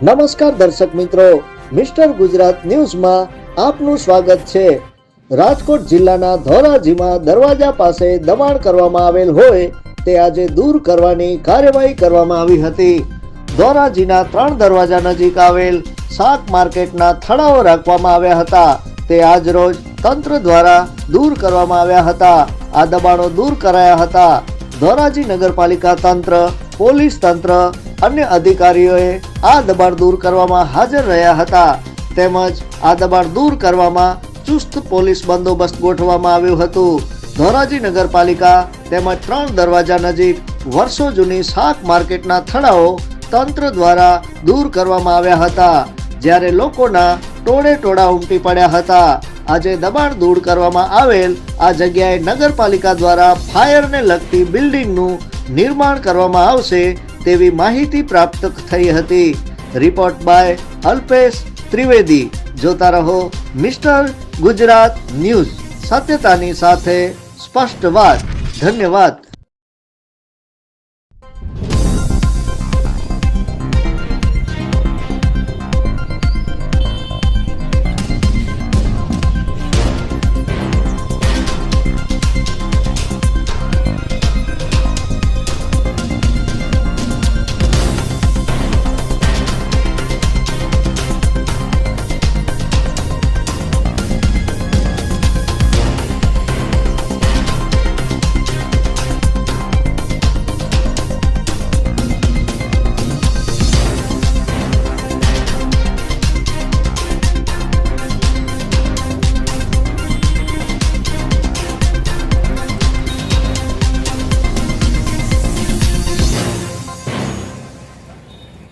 નમસ્કાર દર્શક મિત્રો, મિસ્ટર ગુજરાત ન્યૂઝમાં આપનું સ્વાગત છે। રાજકોટ જિલ્લાના ધોરાજીમાં દરવાજા પાસે દબાણ કરવામાં આવેલ હોય તે આજે દૂર કરવાની કાર્યવાહી કરવામાં આવી હતી। ધોરાજીના 3 દરવાજા નજીક આવેલ શાક માર્કેટના થડાઓ રાખવામાં આવ્યા હતા, તે આજ રોજ તંત્ર દ્વારા દૂર કરવામાં આવ્યા હતા। આ દબાણો દૂર કરાયા હતા। ધોરાજી નગરપાલિકા તંત્ર, પોલીસ તંત્ર, અન્ય અધિકારીઓએ આ દબાણ દૂર કરવામાં હાજર રહ્યા હતા, તેમજ આ દબાણ દૂર કરવામાં ચુસ્ત પોલીસ બંદોબસ્ત ગોઠવવામાં આવ્યું હતું। ધોરાજી નગરપાલિકા તેમજ 3 દરવાજા નજીક વર્ષો જૂની શાક માર્કેટના થડાઓ તંત્ર દ્વારા દૂર કરવામાં આવ્યા હતા, જ્યારે લોકોના ટોળે ટોળા ઉમટી પડ્યા હતા। આજે દબાણ દૂર કરવામાં આવેલ આ જગ્યાએ નગરપાલિકા દ્વારા ફાયરને લગતી બિલ્ડિંગનું નિર્માણ કરવામાં આવશે તેવી માહિતી પ્રાપ્ત થઈ હતી। Report by Alpesh Trivedi. જોતા રહો મિસ્ટર ગુજરાત ન્યૂઝ, સત્યતાની સાથે સ્પષ્ટ વાત। ધન્યવાદ।